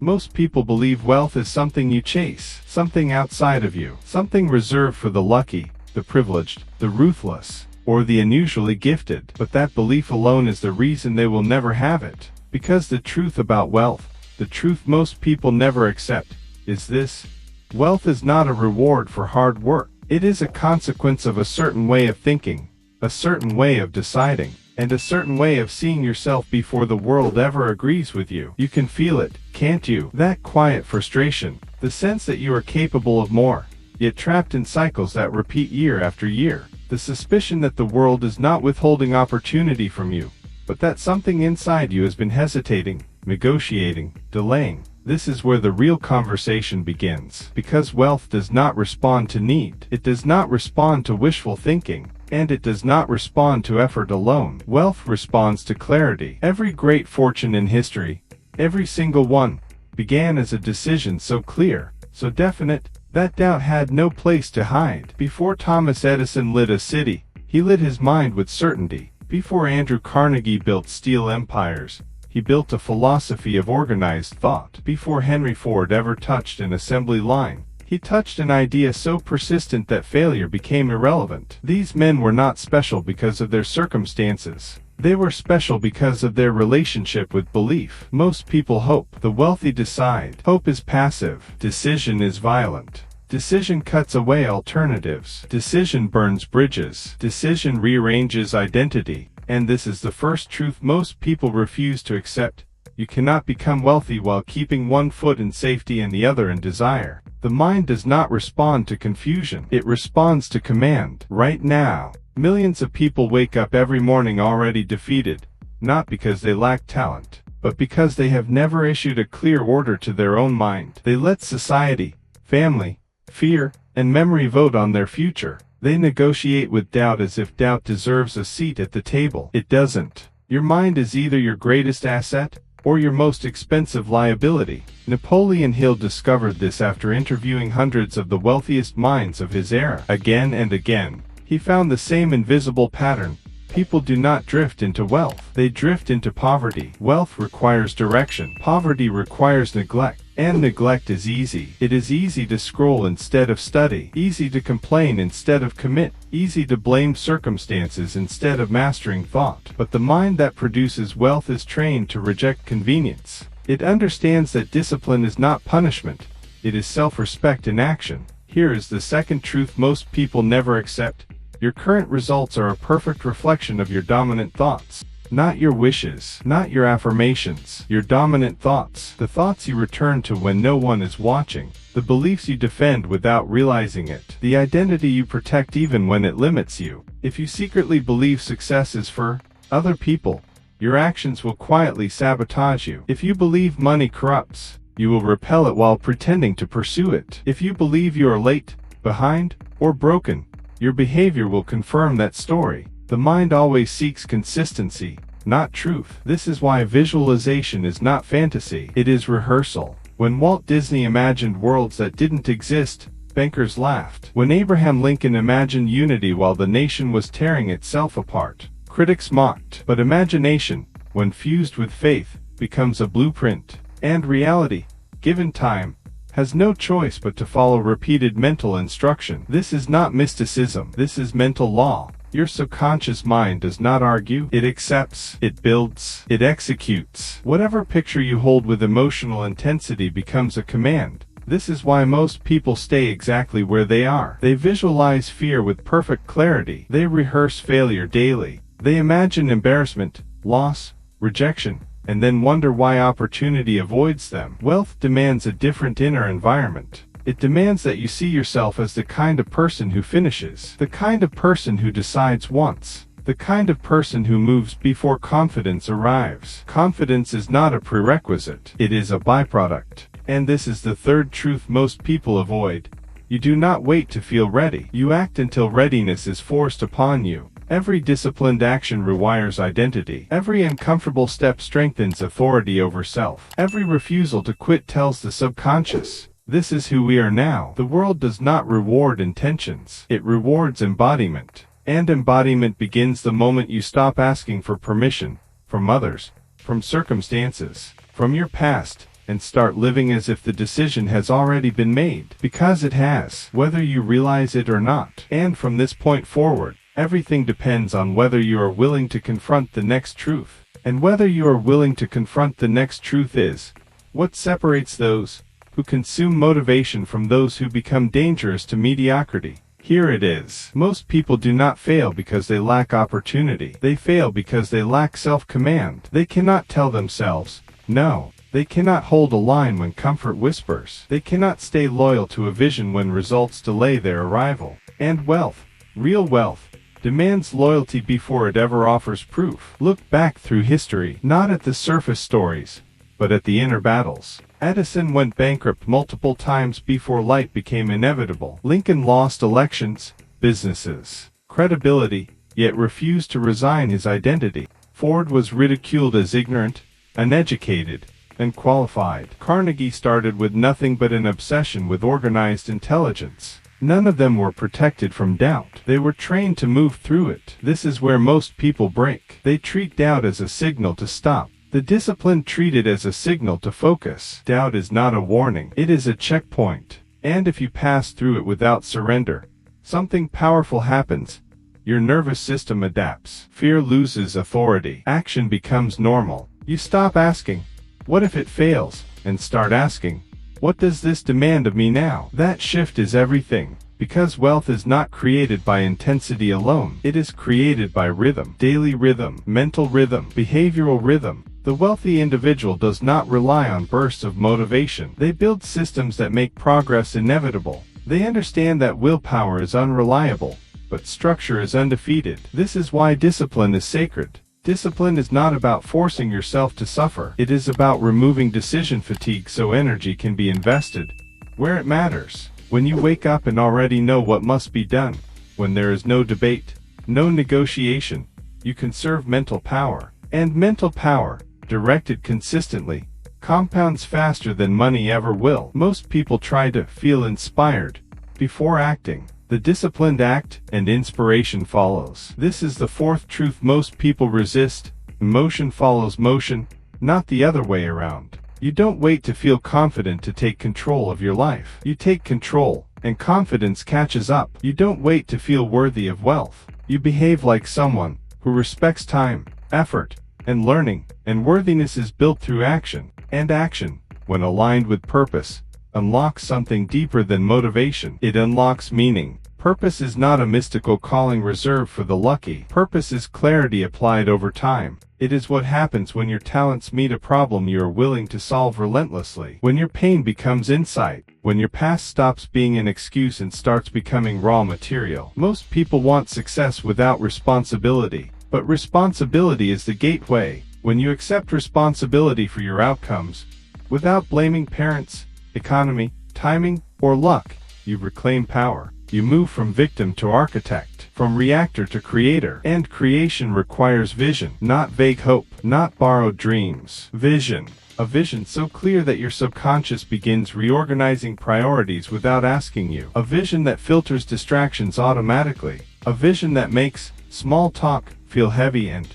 Most people believe wealth is something you chase, something outside of you, something reserved for the lucky, the privileged, the ruthless, or the unusually gifted. But that belief alone is the reason they will never have it. Because the truth about wealth, the truth most people never accept, is this: wealth is not a reward for hard work. It is a consequence of a certain way of thinking, a certain way of deciding, and a certain way of seeing yourself before the world ever agrees with you. You can feel it, can't you? That quiet frustration, the sense that you are capable of more, yet trapped in cycles that repeat year after year. The suspicion that the world is not withholding opportunity from you, but that something inside you has been hesitating, negotiating, delaying. This is where the real conversation begins. Because wealth does not respond to need. It does not respond to wishful thinking. And it does not respond to effort alone. Wealth responds to clarity. Every great fortune in history, every single one, began as a decision so clear, so definite, that doubt had no place to hide. Before Thomas Edison lit a city, he lit his mind with certainty. Before Andrew Carnegie built steel empires, he built a philosophy of organized thought. Before Henry Ford ever touched an assembly line, he touched an idea so persistent that failure became irrelevant. These men were not special because of their circumstances. They were special because of their relationship with belief. Most people hope. The wealthy decide. Hope is passive. Decision is violent. Decision cuts away alternatives. Decision burns bridges. Decision rearranges identity. And this is the first truth most people refuse to accept. You cannot become wealthy while keeping one foot in safety and the other in desire. The mind does not respond to confusion. It responds to command. Right now, millions of people wake up every morning already defeated, not because they lack talent, but because they have never issued a clear order to their own mind. They let society, family, fear, and memory vote on their future. They negotiate with doubt as if doubt deserves a seat at the table. It doesn't. Your mind is either your greatest asset, or your most expensive liability. Napoleon Hill discovered this after interviewing hundreds of the wealthiest minds of his era. Again and again, he found the same invisible pattern. People do not drift into wealth. They drift into poverty. Wealth requires direction. Poverty requires neglect. And neglect is easy. It is easy to scroll instead of study. Easy to complain instead of commit. Easy to blame circumstances instead of mastering thought. But the mind that produces wealth is trained to reject convenience. It understands that discipline is not punishment. It is self-respect in action. Here is the second truth most people never accept. Your current results are a perfect reflection of your dominant thoughts. Not your wishes, not your affirmations, your dominant thoughts. The thoughts you return to when no one is watching. The beliefs you defend without realizing it. The identity you protect even when it limits you. If you secretly believe success is for other people, your actions will quietly sabotage you. If you believe money corrupts, you will repel it while pretending to pursue it. If you believe you are late, behind, or broken, your behavior will confirm that story. The mind always seeks consistency, not truth. This is why visualization is not fantasy. It is rehearsal. When Walt Disney imagined worlds that didn't exist, bankers laughed. When Abraham Lincoln imagined unity while the nation was tearing itself apart, critics mocked. But imagination, when fused with faith, becomes a blueprint. And reality, given time, has no choice but to follow repeated mental instruction. This is not mysticism. This is mental law. Your subconscious mind does not argue. It accepts, it builds, it executes. Whatever picture you hold with emotional intensity becomes a command. This is why most people stay exactly where they are. They visualize fear with perfect clarity. They rehearse failure daily. They imagine embarrassment, loss, rejection, and then wonder why opportunity avoids them. Wealth demands a different inner environment. It demands that you see yourself as the kind of person who finishes, the kind of person who decides once, the kind of person who moves before confidence arrives. Confidence is not a prerequisite, it is a byproduct. And this is the third truth most people avoid. You do not wait to feel ready. You act until readiness is forced upon you. Every disciplined action rewires identity. Every uncomfortable step strengthens authority over self. Every refusal to quit tells the subconscious, this is who we are now. The world does not reward intentions. It rewards embodiment. And embodiment begins the moment you stop asking for permission, from others, from circumstances, from your past, and start living as if the decision has already been made, because it has, whether you realize it or not. And from this point forward, everything depends on whether you are willing to confront the next truth. And whether you are willing to confront the next truth is what separates those who consume motivation from those who become dangerous to mediocrity. Here it is. Most people do not fail because they lack opportunity. They fail because they lack self-command. They cannot tell themselves, no. They cannot hold a line when comfort whispers. They cannot stay loyal to a vision when results delay their arrival. And wealth, real wealth, demands loyalty before it ever offers proof. Look back through history, not at the surface stories, but at the inner battles. Edison went bankrupt multiple times before light became inevitable. Lincoln lost elections, businesses, credibility, yet refused to resign his identity. Ford was ridiculed as ignorant, uneducated, unqualified. Carnegie started with nothing but an obsession with organized intelligence. None of them were protected from doubt. They were trained to move through it. This is where most people break. They treat doubt as a signal to stop. The disciplined treat it as a signal to focus. Doubt is not a warning. It is a checkpoint. And if you pass through it without surrender, something powerful happens. Your nervous system adapts. Fear loses authority. Action becomes normal. You stop asking, what if it fails? And start asking, what does this demand of me now? That shift is everything. Because wealth is not created by intensity alone. It is created by rhythm. Daily rhythm, mental rhythm, behavioral rhythm. The wealthy individual does not rely on bursts of motivation. They build systems that make progress inevitable. They understand that willpower is unreliable, but structure is undefeated. This is why discipline is sacred. Discipline is not about forcing yourself to suffer. It is about removing decision fatigue so energy can be invested where it matters. When you wake up and already know what must be done, when there is no debate, no negotiation, you conserve mental power. And mental power, directed consistently, compounds faster than money ever will. Most people try to feel inspired before acting. The disciplined act, and inspiration follows. This is the fourth truth most people resist. Emotion follows motion, not the other way around. You don't wait to feel confident to take control of your life. You take control, and confidence catches up. You don't wait to feel worthy of wealth. You behave like someone who respects time, effort, and learning, and worthiness is built through action. And action, when aligned with purpose, unlocks something deeper than motivation. It unlocks meaning. Purpose is not a mystical calling reserved for the lucky. Purpose is clarity applied over time. It is what happens when your talents meet a problem you are willing to solve relentlessly. When your pain becomes insight. When your past stops being an excuse and starts becoming raw material. Most people want success without responsibility. But responsibility is the gateway. When you accept responsibility for your outcomes, without blaming parents, economy, timing, or luck, you reclaim power. You move from victim to architect, from reactor to creator. And creation requires vision, not vague hope, not borrowed dreams. Vision. A vision so clear that your subconscious begins reorganizing priorities without asking you. A vision that filters distractions automatically. A vision that makes small talk feel heavy and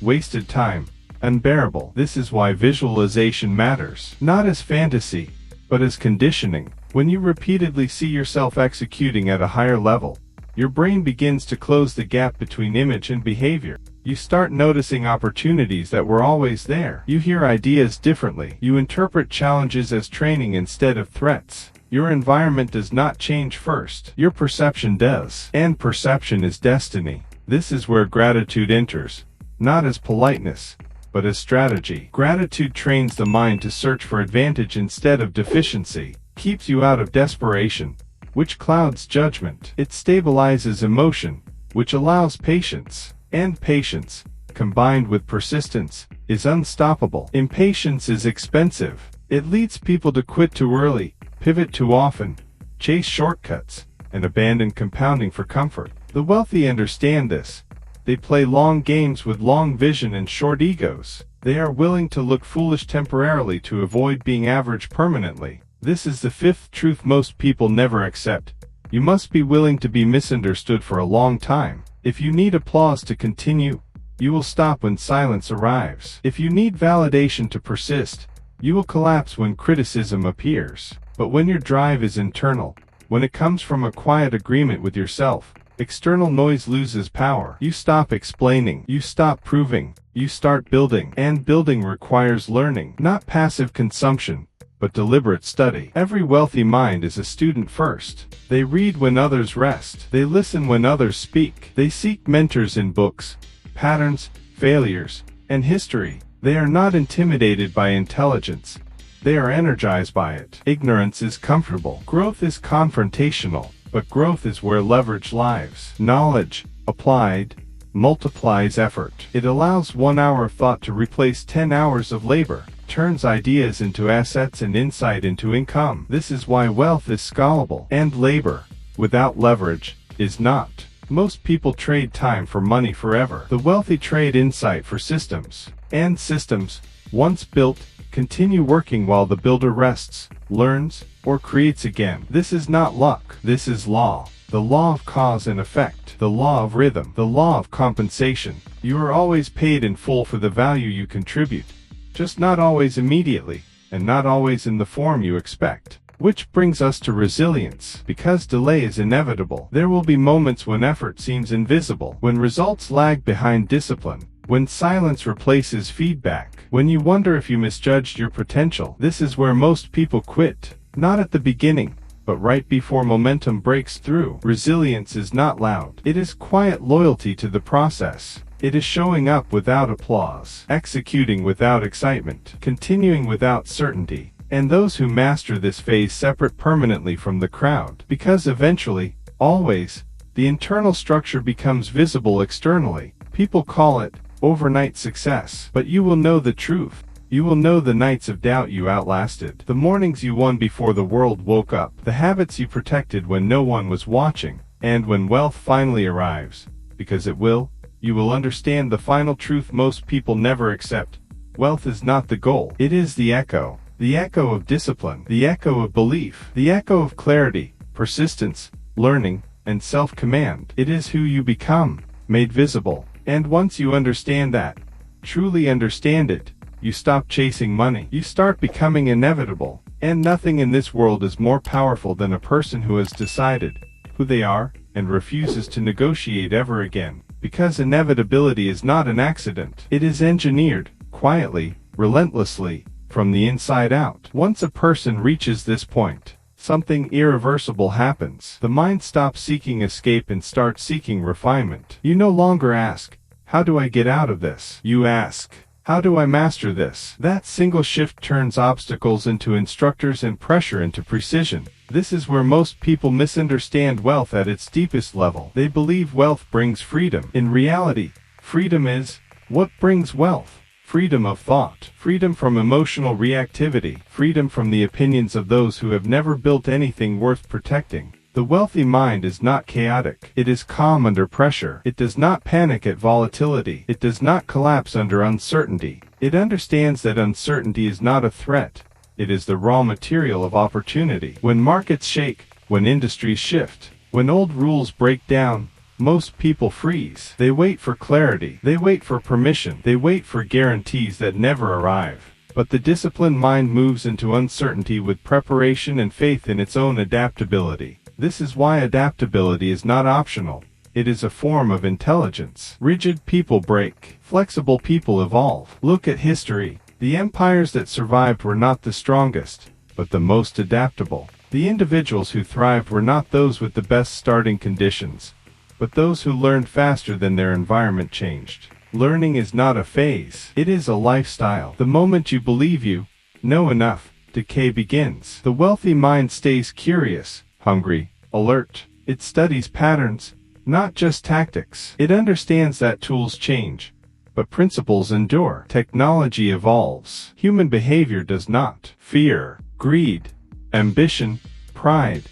wasted time unbearable. This is why visualization matters. Not as fantasy, but as conditioning. When you repeatedly see yourself executing at a higher level, your brain begins to close the gap between image and behavior. You start noticing opportunities that were always there. You hear ideas differently. You interpret challenges as training instead of threats. Your environment does not change first. Your perception does. And perception is destiny. This is where gratitude enters, not as politeness, but as strategy. Gratitude trains the mind to search for advantage instead of deficiency. Keeps you out of desperation, which clouds judgment. It stabilizes emotion, which allows patience. And patience, combined with persistence, is unstoppable. Impatience is expensive. It leads people to quit too early, pivot too often, chase shortcuts, and abandon compounding for comfort. The wealthy understand this. They play long games with long vision and short egos. They are willing to look foolish temporarily to avoid being average permanently. This is the fifth truth most people never accept. You must be willing to be misunderstood for a long time. If you need applause to continue, you will stop when silence arrives. If you need validation to persist, You will collapse when criticism appears. But when your drive is internal, when it comes from a quiet agreement with yourself, external noise loses power. You stop explaining, you stop proving, you start building. And building requires learning, not passive consumption, but deliberate study. Every wealthy mind is a student first. They read when others rest. They listen when others speak. They seek mentors in books, patterns, failures, and history. They are not intimidated by intelligence. They are energized by it. Ignorance is comfortable. Growth is confrontational, but growth is where leverage lies. Knowledge, applied, multiplies effort. It allows 1 hour of thought to replace 10 hours of labor, turns ideas into assets and insight into income. This is why wealth is scalable, and labor, without leverage, is not. Most people trade time for money forever. The wealthy trade insight for systems, and systems, once built, continue working while the builder rests, learns, or creates again. This is not luck. This is law. The law of cause and effect. The law of rhythm. The law of compensation. You are always paid in full for the value you contribute. Just not always immediately, and not always in the form you expect. Which brings us to resilience. Because delay is inevitable, there will be moments when effort seems invisible, when results lag behind discipline, when silence replaces feedback, when you wonder if you misjudged your potential. This is where most people quit. Not at the beginning, but right before momentum breaks through. Resilience is not loud. It is quiet loyalty to the process. It is showing up without applause, executing without excitement, continuing without certainty. And those who master this phase separate permanently from the crowd, because eventually, always, the internal structure becomes visible externally. People call it overnight success. But you will know the truth. You will know the nights of doubt you outlasted, the mornings you won before the world woke up, the habits you protected when no one was watching. And when wealth finally arrives, because it will, you will understand the final truth most people never accept. Wealth is not the goal. It is the echo. The echo of discipline. The echo of belief. The echo of clarity, persistence, learning, and self-command. It is who you become, made visible. And once you understand that, truly understand it, you stop chasing money. You start becoming inevitable. And nothing in this world is more powerful than a person who has decided who they are and refuses to negotiate ever again. Because inevitability is not an accident. It is engineered, quietly, relentlessly, from the inside out. Once a person reaches this point, something irreversible happens. The mind stops seeking escape and starts seeking refinement. You no longer ask, how do I get out of this? You ask, how do I master this? That single shift turns obstacles into instructors and pressure into precision. This is where most people misunderstand wealth at its deepest level. They believe wealth brings freedom. In reality, freedom is what brings wealth. Freedom of thought, freedom from emotional reactivity, freedom from the opinions of those who have never built anything worth protecting. The wealthy mind is not chaotic. It is calm under pressure. It does not panic at volatility. It does not collapse under uncertainty. It understands that uncertainty is not a threat. It is the raw material of opportunity. When markets shake, when industries shift, when old rules break down, most people freeze. They wait for clarity. They wait for permission. They wait for guarantees that never arrive. But the disciplined mind moves into uncertainty with preparation and faith in its own adaptability. This is why adaptability is not optional. It is a form of intelligence. Rigid people break. Flexible people evolve. Look at history. The empires that survived were not the strongest, but the most adaptable. The individuals who thrived were not those with the best starting conditions, but those who learned faster than their environment changed. Learning is not a phase. It is a lifestyle. The moment you believe you know enough, decay begins. The wealthy mind stays curious, hungry, alert. It studies patterns, not just tactics. It understands that tools change, but principles endure. Technology evolves. Human behavior does not. Fear, greed, ambition, pride.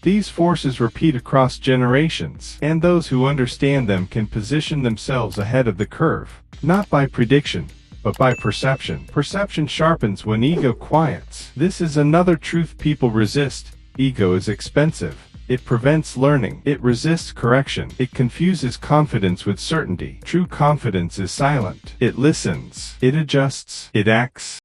These forces repeat across generations, and those who understand them can position themselves ahead of the curve, not by prediction, but by perception. Perception sharpens when ego quiets. This is another truth people resist. Ego is expensive. It prevents learning. It resists correction. It confuses confidence with certainty. True confidence is silent. It listens. It adjusts. It acts.